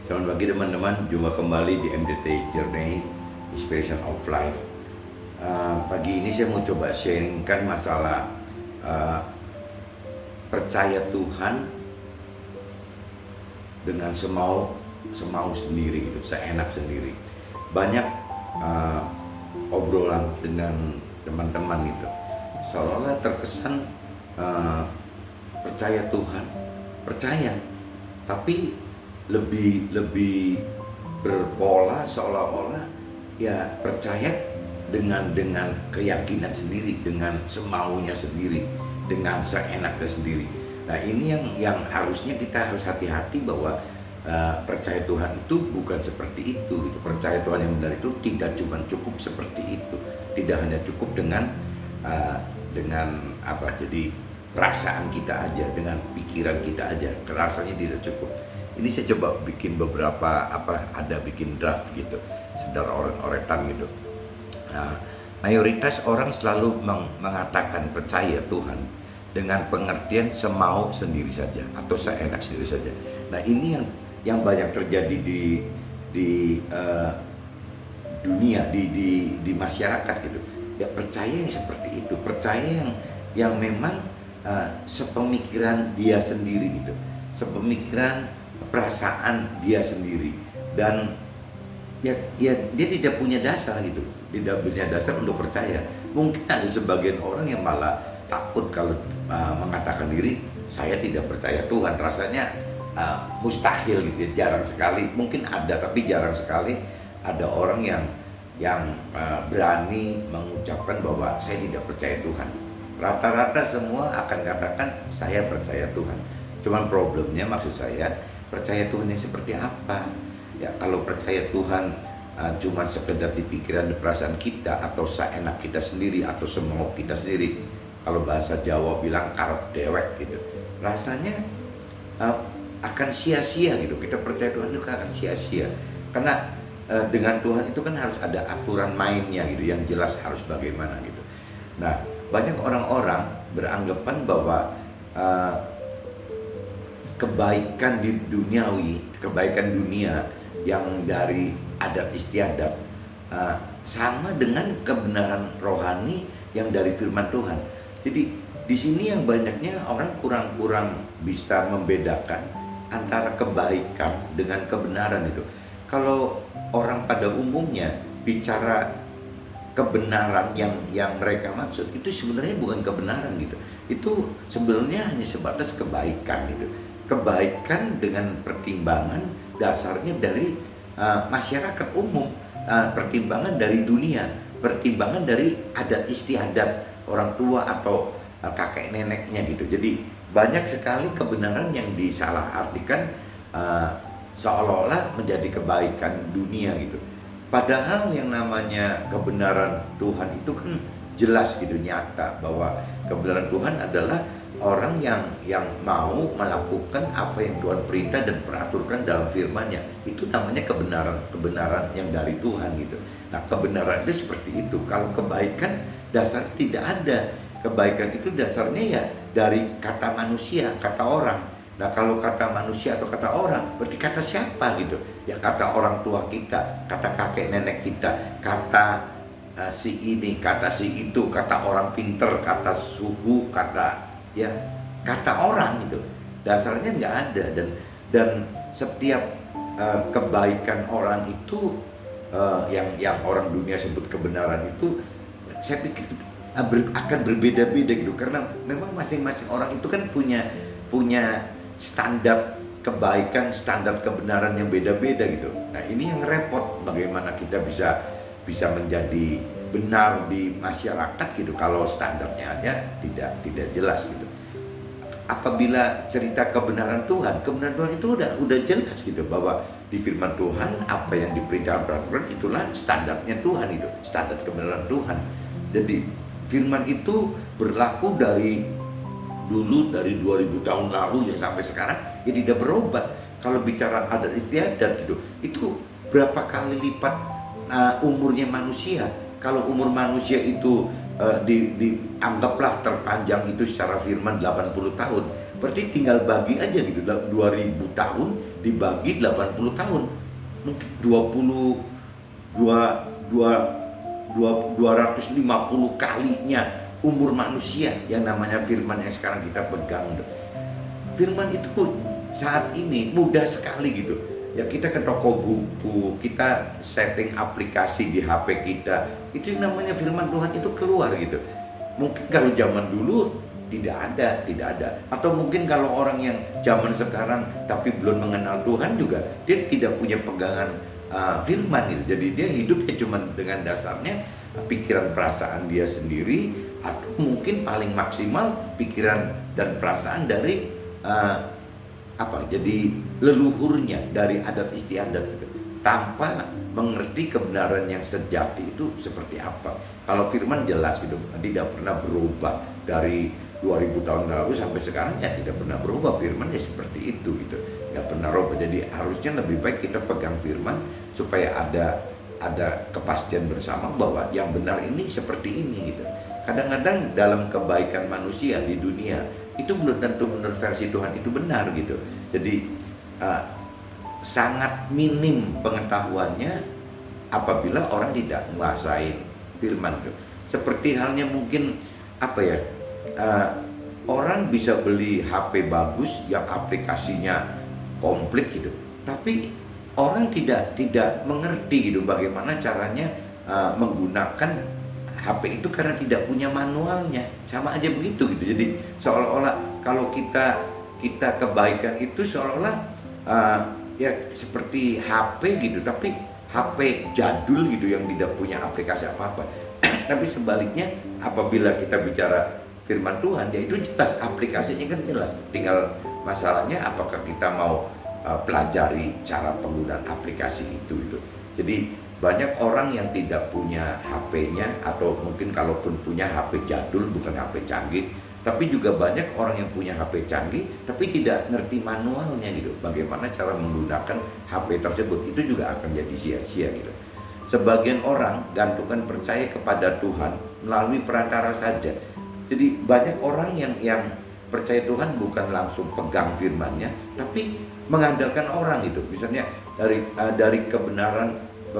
Selamat pagi teman-teman, jumpa kembali di MDT Journey Inspiration of Life. Pagi ini saya mau coba sharingkan masalah uh, percaya Tuhan dengan semau sendiri, gitu, seenak sendiri. Banyak obrolan dengan teman-teman gitu, seolah-olah terkesan percaya Tuhan, percaya, tapi lebih berpola seolah-olah ya percaya dengan keyakinan sendiri, dengan semaunya sendiri, dengan seenaknya sendiri. Nah, ini yang harusnya kita harus hati-hati bahwa percaya Tuhan itu bukan seperti itu gitu. Percaya Tuhan yang benar itu tidak cuma cukup seperti itu, tidak hanya cukup dengan jadi perasaan kita aja, dengan pikiran kita aja, rasanya tidak cukup. Ini saya coba bikin beberapa bikin draft gitu, sedang oret-oretan gitu. Nah, mayoritas orang selalu mengatakan percaya Tuhan dengan pengertian semau sendiri saja atau seenak sendiri saja. Nah, ini yang banyak terjadi di dunia, di masyarakat gitu. Ya, percaya yang seperti itu, percaya yang memang sepemikiran dia sendiri gitu, sepemikiran perasaan dia sendiri, dan ya dia tidak punya dasar gitu, tidak punya dasar untuk percaya. Mungkin ada sebagian orang yang malah takut kalau mengatakan diri saya tidak percaya Tuhan, rasanya mustahil gitu, jarang sekali, mungkin ada tapi jarang sekali ada orang yang berani mengucapkan bahwa saya tidak percaya Tuhan. Rata-rata semua akan katakan saya percaya Tuhan. Cuman problemnya, maksud saya, percaya Tuhan yang seperti apa? Ya, kalau percaya Tuhan cuma sekedar di pikiran dan perasaan kita, atau seenak kita sendiri, atau semau kita sendiri, kalau bahasa Jawa bilang karep dewek gitu, rasanya akan sia-sia gitu. Kita percaya Tuhan juga akan sia-sia, karena dengan Tuhan itu kan harus ada aturan mainnya gitu, yang jelas harus bagaimana gitu. Nah, banyak orang-orang beranggapan bahwa kebaikan di duniawi, kebaikan dunia yang dari adat istiadat sama dengan kebenaran rohani yang dari firman Tuhan. Jadi di sini yang banyaknya orang kurang bisa membedakan antara kebaikan dengan kebenaran itu. Kalau orang pada umumnya bicara kebenaran yang mereka maksud, itu sebenarnya bukan kebenaran gitu. Itu sebenarnya hanya sebatas kebaikan gitu. Kebaikan dengan pertimbangan dasarnya dari masyarakat umum, pertimbangan dari dunia, pertimbangan dari adat istiadat orang tua atau kakek neneknya gitu. Jadi banyak sekali kebenaran yang disalahartikan seolah-olah menjadi kebaikan dunia gitu. Padahal yang namanya kebenaran Tuhan itu kan jelas gitu, nyata, bahwa kebenaran Tuhan adalah orang yang mau melakukan apa yang Tuhan perintah dan peraturkan dalam firman-Nya. Itu namanya kebenaran yang dari Tuhan gitu. Nah, kebenaran itu seperti itu. Kalau kebaikan dasarnya tidak ada. Kebaikan itu dasarnya ya dari kata manusia, kata orang. Nah, kalau kata manusia atau kata orang, berarti kata siapa gitu? Ya kata orang tua kita, kata kakek nenek kita, kata si ini, kata si itu, kata orang pinter, kata suhu, kata orang gitu. Dasarnya nggak ada, dan setiap kebaikan orang itu yang orang dunia sebut kebenaran itu, saya pikir akan berbeda-beda gitu, karena memang masing-masing orang itu kan punya standar kebaikan, standar kebenaran yang beda-beda gitu. Nah, ini yang repot, bagaimana kita bisa menjadi benar di masyarakat gitu kalau standarnya aja tidak jelas gitu. Apabila cerita kebenaran Tuhan itu udah jelas gitu, bahwa di firman Tuhan apa yang diperintahkan peraturan itulah standarnya Tuhan, itu standar kebenaran Tuhan. Jadi firman itu berlaku dari dulu, dari 2000 tahun lalu yang sampai sekarang ya tidak berubah. Kalau bicara adat istiadat itu berapa kali lipat umurnya manusia. Kalau umur manusia itu dianggaplah terpanjang itu secara firman 80 tahun, Berarti tinggal bagi aja gitu, 2000 tahun dibagi 80 tahun. Mungkin 250 kalinya umur manusia yang namanya firman yang sekarang kita pegang. Firman itu saat ini mudah sekali gitu. Ya kita ke toko buku, kita setting aplikasi di HP kita, itu yang namanya firman Tuhan itu keluar gitu. Mungkin kalau zaman dulu tidak ada. Atau mungkin kalau orang yang zaman sekarang tapi belum mengenal Tuhan juga, dia tidak punya pegangan firman gitu. Jadi dia hidupnya cuma dengan dasarnya pikiran perasaan dia sendiri, atau mungkin paling maksimal pikiran dan perasaan dari jadi leluhurnya dari adat istiadat gitu, tanpa mengerti kebenaran yang sejati itu seperti apa. Kalau firman jelas gitu, tidak pernah berubah dari 2000 tahun lalu sampai sekarang, ya tidak pernah berubah, firman ya seperti itu gitu, nggak pernah berubah. Jadi harusnya lebih baik kita pegang firman supaya ada kepastian bersama bahwa yang benar ini seperti ini gitu. Kadang-kadang dalam kebaikan manusia di dunia itu belum tentu menurut versi Tuhan itu benar gitu. Jadi sangat minim pengetahuannya apabila orang tidak menguasai firman itu. Seperti halnya mungkin orang bisa beli HP bagus yang aplikasinya komplit gitu, tapi orang tidak mengerti gitu bagaimana caranya menggunakan HP itu karena tidak punya manualnya. Sama aja begitu gitu. Jadi seolah-olah kalau kita kebaikan itu seolah-olah ya seperti HP gitu, tapi HP jadul gitu yang tidak punya aplikasi apa-apa. Tapi sebaliknya apabila kita bicara firman Tuhan, ya itu jelas, aplikasinya kan jelas. Tinggal masalahnya apakah kita mau pelajari cara penggunaan aplikasi itu. Jadi banyak orang yang tidak punya HP-nya, atau mungkin kalaupun punya HP jadul, bukan HP canggih. Tapi juga banyak orang yang punya HP canggih tapi tidak ngerti manualnya gitu, bagaimana cara menggunakan HP tersebut. Itu juga akan jadi sia-sia gitu. Sebagian orang gantungkan percaya kepada Tuhan melalui perantara saja. Jadi banyak orang yang percaya Tuhan bukan langsung pegang firman-Nya, tapi mengandalkan orang gitu. Misalnya dari kebenaran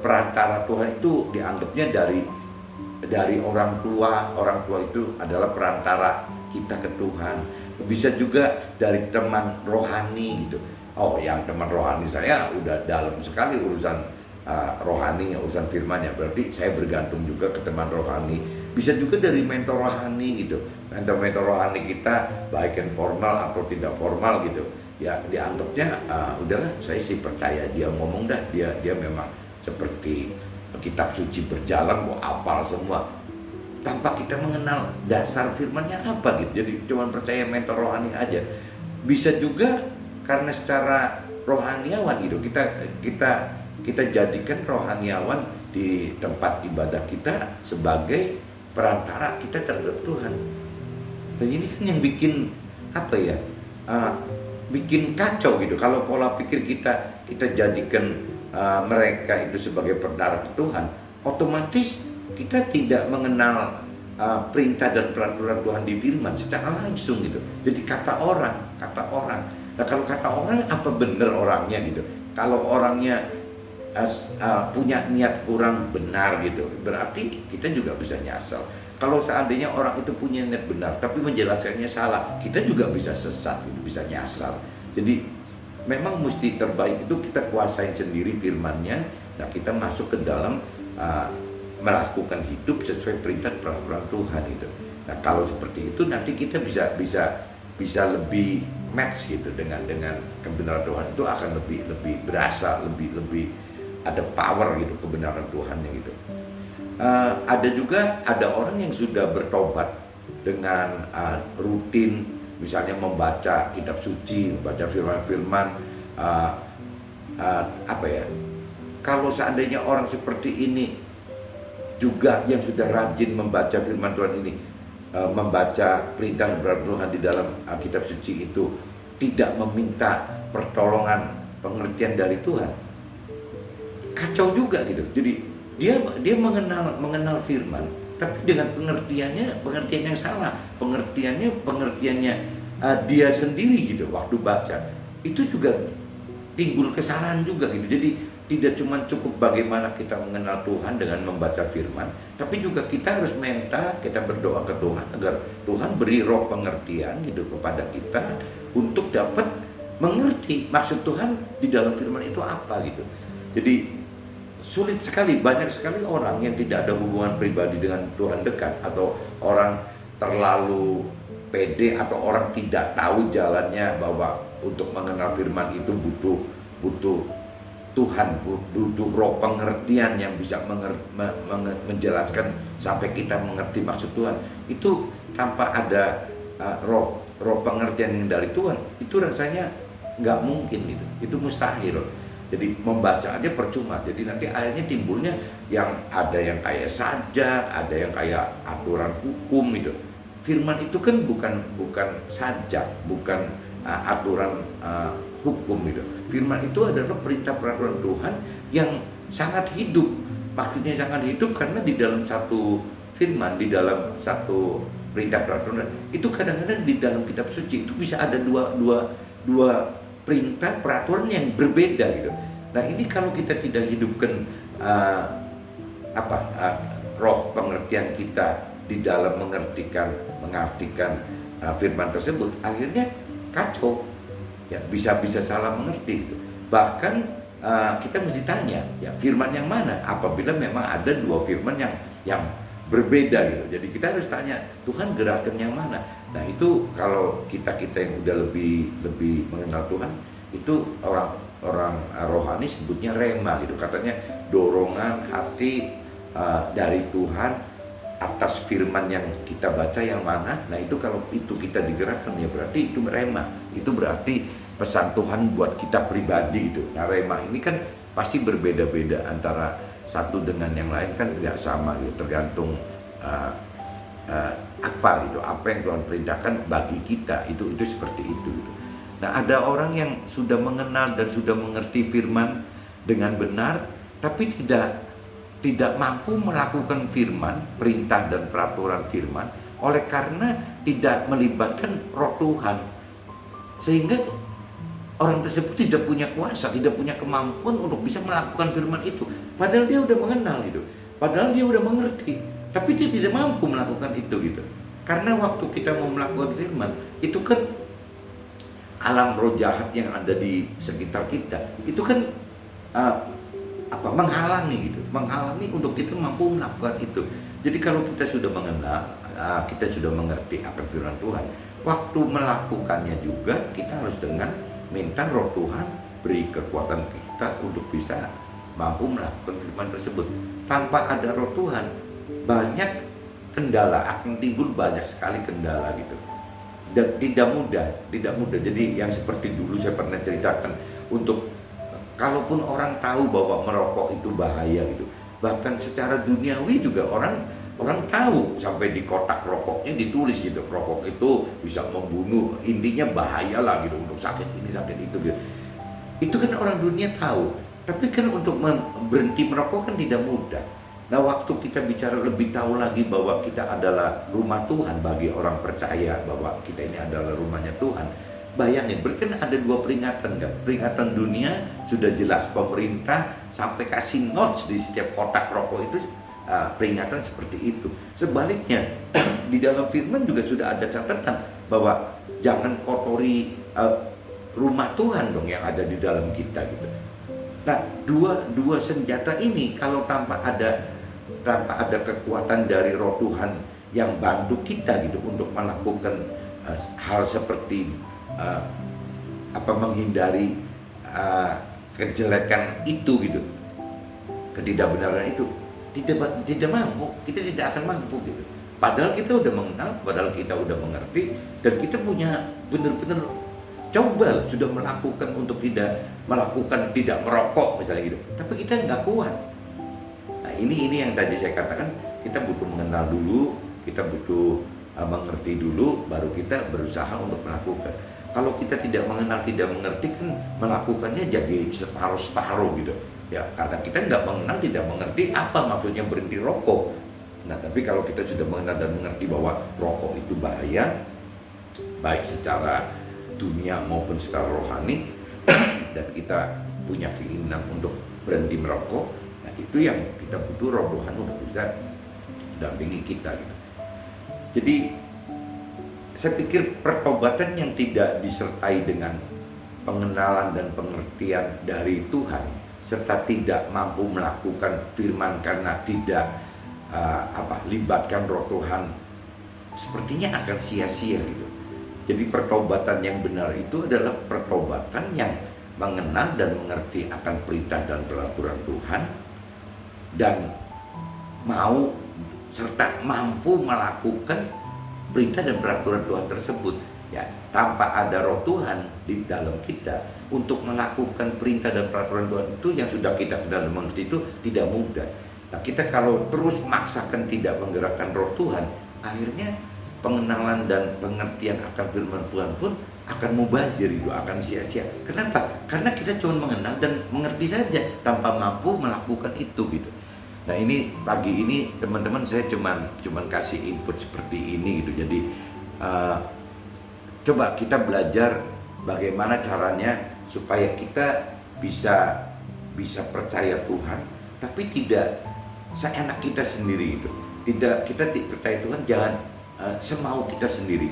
perantara Tuhan itu dianggapnya dari orang tua itu adalah perantara kita ke Tuhan. Bisa juga dari teman rohani gitu. Oh, yang teman rohani saya udah dalam sekali urusan rohaninya, urusan firmannya, berarti saya bergantung juga ke teman rohani. Bisa juga dari mentor rohani gitu. Mentor rohani kita baik yang formal atau tidak formal gitu, ya dianggapnya udahlah, saya sih percaya dia ngomong dah, dia memang seperti kitab suci berjalan kok hafal semua, tanpa kita mengenal dasar firmannya apa gitu. Jadi cuma percaya mentor rohani aja. Bisa juga karena secara rohaniawan gitu, kita jadikan rohaniawan di tempat ibadah kita sebagai perantara kita terhadap Tuhan. Dan ini kan yang bikin bikin kacau gitu. Kalau pola pikir kita jadikan mereka itu sebagai perantara ke Tuhan, otomatis kita tidak mengenal perintah dan peraturan Tuhan di firman secara langsung gitu. Jadi kata orang. Nah kalau kata orang, apa benar orangnya gitu? Kalau orangnya punya niat kurang benar gitu, berarti kita juga bisa nyasar. Kalau seandainya orang itu punya niat benar tapi menjelaskannya salah, kita juga bisa sesat gitu, bisa nyasar. Jadi memang mesti terbaik itu kita kuasain sendiri firman-Nya. Nah kita masuk ke dalam melakukan hidup sesuai perintah peraturan Tuhan itu. Nah kalau seperti itu nanti kita bisa lebih match gitu dengan kebenaran Tuhan. Itu akan lebih berasa, lebih ada power gitu kebenaran Tuhannya gitu. Ada orang yang sudah bertobat dengan rutin, misalnya membaca kitab suci, membaca firman-firman. Kalau seandainya orang seperti ini juga yang sudah rajin membaca firman Tuhan ini, membaca perintah dan peraturan Tuhan di dalam kitab suci itu, tidak meminta pertolongan pengertian dari Tuhan, kacau juga gitu. Jadi dia mengenal firman, tapi dengan pengertian yang salah. Pengertiannya dia sendiri gitu waktu baca, itu juga timbul kesalahan juga gitu. Jadi tidak cuma cukup bagaimana kita mengenal Tuhan dengan membaca firman, tapi juga kita harus minta, kita berdoa ke Tuhan agar Tuhan beri roh pengertian gitu kepada kita untuk dapat mengerti maksud Tuhan di dalam firman itu apa gitu. Jadi sulit sekali, banyak sekali orang yang tidak ada hubungan pribadi dengan Tuhan dekat, atau orang terlalu pede, atau orang tidak tahu jalannya bahwa untuk mengenal firman itu butuh Tuhan, butuh roh pengertian yang bisa menjelaskan sampai kita mengerti maksud Tuhan. Itu tanpa ada roh pengertian yang dari Tuhan, itu rasanya nggak mungkin gitu, itu mustahil. Jadi membaca aja percuma. Jadi nanti akhirnya timbulnya yang ada yang kayak sajak, ada yang kayak aturan hukum gitu. Firman itu kan bukan sajak, bukan aturan hukum gitu. Firman itu adalah perintah peraturan Tuhan yang sangat hidup. Maksudnya sangat hidup karena di dalam satu firman, di dalam satu perintah peraturan itu kadang-kadang di dalam kitab suci itu bisa ada dua perintah peraturan yang berbeda gitu. Nah ini kalau kita tidak hidupkan roh pengertian kita di dalam mengartikan firman tersebut, akhirnya kacau ya, bisa salah mengerti gitu. Bahkan kita mesti tanya ya, firman yang mana apabila memang ada dua firman yang berbeda gitu. Jadi kita harus tanya, Tuhan gerakan yang mana. Nah itu kalau kita yang udah lebih mengenal Tuhan, itu orang rohani sebutnya rema gitu, katanya dorongan hati dari Tuhan atas firman yang kita baca yang mana. Nah itu kalau itu kita digerakkan ya berarti itu rema, itu berarti pesan Tuhan buat kita pribadi itu. Nah rema ini kan pasti berbeda-beda antara satu dengan yang lain, kan nggak sama gitu, tergantung apa yang Tuhan perintahkan bagi kita, itu seperti itu gitu. Nah ada orang yang sudah mengenal dan sudah mengerti firman dengan benar, tapi tidak mampu melakukan firman, perintah dan peraturan firman, oleh karena tidak melibatkan roh Tuhan, sehingga orang tersebut tidak punya kuasa, tidak punya kemampuan untuk bisa melakukan firman itu. Padahal dia udah mengenal gitu, padahal dia udah mengerti, tapi dia tidak mampu melakukan itu gitu. Karena waktu kita mau melakukan firman, itu kan alam roh jahat yang ada di sekitar kita, itu kan menghalangi gitu, menghalangi untuk kita mampu melakukan itu. Jadi kalau kita sudah mengenal, kita sudah mengerti akan firman Tuhan, waktu melakukannya juga kita harus dengan minta roh Tuhan beri kekuatan kita untuk bisa mampu melakukan firman tersebut. Tanpa ada roh Tuhan, banyak kendala akan timbul, banyak sekali kendala gitu, dan tidak mudah. Jadi yang seperti dulu saya pernah ceritakan, untuk kalaupun orang tahu bahwa merokok itu bahaya gitu, bahkan secara duniawi juga orang tahu, sampai di kotak rokoknya ditulis gitu, rokok itu bisa membunuh, intinya bahaya lah gitu, untuk sakit ini sakit itu gitu. Itu kan orang dunia tahu, tapi kan untuk berhenti merokok kan tidak mudah. Nah waktu kita bicara lebih tahu lagi bahwa kita adalah rumah Tuhan, bagi orang percaya bahwa kita ini adalah rumahnya Tuhan, bayangin, berarti ada dua peringatan kan? Peringatan dunia sudah jelas, pemerintah sampai kasih notes di setiap kotak rokok itu, peringatan seperti itu. Sebaliknya di dalam firman juga sudah ada catatan bahwa jangan kotori rumah Tuhan dong yang ada di dalam kita gitu. Nah dua senjata ini kalau tanpa ada kekuatan dari roh Tuhan yang bantu kita gitu untuk melakukan hal seperti menghindari kejelekan itu gitu, ketidakbenaran itu, tidak mampu, kita tidak akan mampu gitu. Padahal kita udah mengenal, padahal kita udah mengerti, dan kita punya benar-benar coba sudah melakukan untuk tidak merokok misalnya gitu, tapi kita nggak kuat. Nah ini yang tadi saya katakan, kita butuh mengenal dulu, kita butuh mengerti dulu, baru kita berusaha untuk melakukan. Kalau kita tidak mengenal, tidak mengerti, kan melakukannya jadi separuh-separuh gitu ya, karena kita nggak mengenal, tidak mengerti apa maksudnya berhenti rokok. Nah tapi kalau kita sudah mengenal dan mengerti bahwa rokok itu bahaya, baik secara dunia maupun secara rohani, dan kita punya keinginan untuk berhenti merokok, nah itu yang kita butuh roh Tuhan untuk bisa dampingi kita gitu. Jadi saya pikir pertobatan yang tidak disertai dengan pengenalan dan pengertian dari Tuhan, serta tidak mampu melakukan firman karena tidak libatkan roh Tuhan, sepertinya akan sia-sia gitu. Jadi pertobatan yang benar itu adalah pertobatan yang mengenal dan mengerti akan perintah dan peraturan Tuhan, dan mau serta mampu melakukan perintah dan peraturan Tuhan tersebut. Ya, tanpa ada roh Tuhan di dalam kita untuk melakukan perintah dan peraturan Tuhan itu yang sudah kita kenal dan mengerti itu tidak mudah. Nah, kita kalau terus maksakan tidak menggerakkan roh Tuhan, akhirnya pengenalan dan pengertian akan firman Tuhan pun akan mubazir, itu akan sia-sia. Kenapa? Karena kita cuma mengenal dan mengerti saja tanpa mampu melakukan itu gitu. Nah, ini pagi ini teman-teman saya cuman kasih input seperti ini gitu. Jadi coba kita belajar bagaimana caranya supaya kita bisa percaya Tuhan, tapi tidak seenak kita sendiri gitu. Kita percaya Tuhan jangan semau kita sendiri.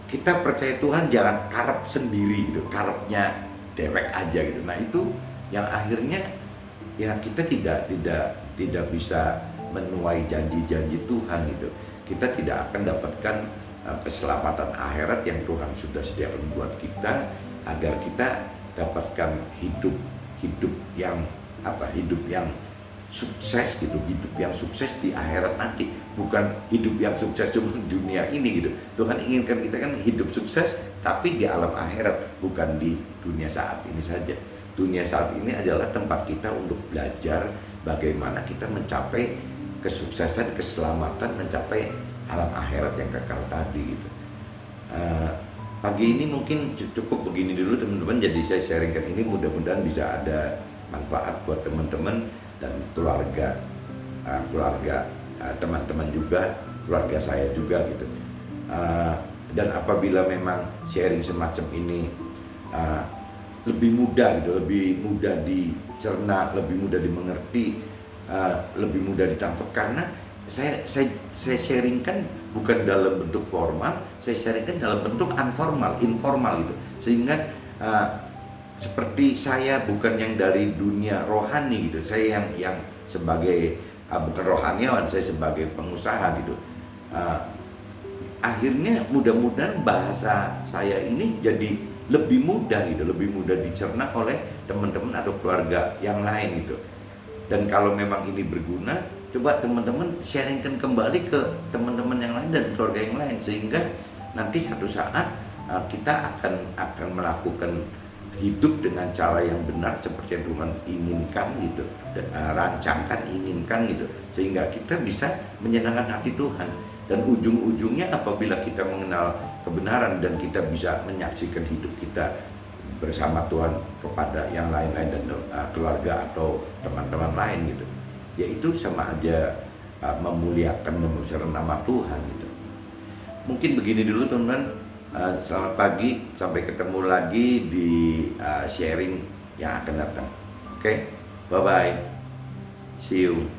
Kita percaya Tuhan jangan karep sendiri gitu, karepnya dewek aja gitu. Nah, itu yang akhirnya ya kita tidak bisa menuai janji-janji Tuhan gitu. Kita tidak akan dapatkan keselamatan akhirat yang Tuhan sudah sediakan buat kita, agar kita dapatkan hidup yang sukses gitu, hidup yang sukses di akhirat nanti, bukan hidup yang sukses cuma di dunia ini gitu. Tuhan inginkan kita kan hidup sukses tapi di alam akhirat, bukan di dunia saat ini saja. Dunia saat ini adalah tempat kita untuk belajar bagaimana kita mencapai kesuksesan, keselamatan, mencapai alam akhirat yang kekal tadi gitu. Pagi ini mungkin cukup begini dulu teman-teman. Jadi saya sharingkan ini, mudah-mudahan bisa ada manfaat buat teman-teman dan keluarga teman-teman juga, keluarga saya juga gitu. Dan apabila memang sharing semacam ini lebih mudah gitu, lebih mudah dicerna, lebih mudah dimengerti, lebih mudah ditangkap, karena saya sharingkan bukan dalam bentuk formal, saya sharingkan dalam bentuk informal gitu, sehingga seperti saya bukan yang dari dunia rohani gitu, saya yang sebagai bukan rohaniawan, saya sebagai pengusaha gitu. Akhirnya mudah-mudahan bahasa saya ini jadi lebih mudah gitu, lebih mudah dicerna oleh teman-teman atau keluarga yang lain gitu. Dan kalau memang ini berguna, coba teman-teman sharingkan kembali ke teman-teman yang lain dan keluarga yang lain, sehingga nanti satu saat kita akan melakukan hidup dengan cara yang benar seperti yang Tuhan inginkan gitu, dan rancangkan, inginkan gitu, sehingga kita bisa menyenangkan hati Tuhan. Dan ujung-ujungnya apabila kita mengenal kebenaran dan kita bisa menyaksikan hidup kita bersama Tuhan kepada yang lain-lain dan keluarga atau teman-teman lain gitu, yaitu sama aja memuliakan dan membesarkan nama Tuhan gitu. Mungkin begini dulu teman-teman. Selamat pagi, sampai ketemu lagi di sharing yang akan datang. Oke, bye bye, see you.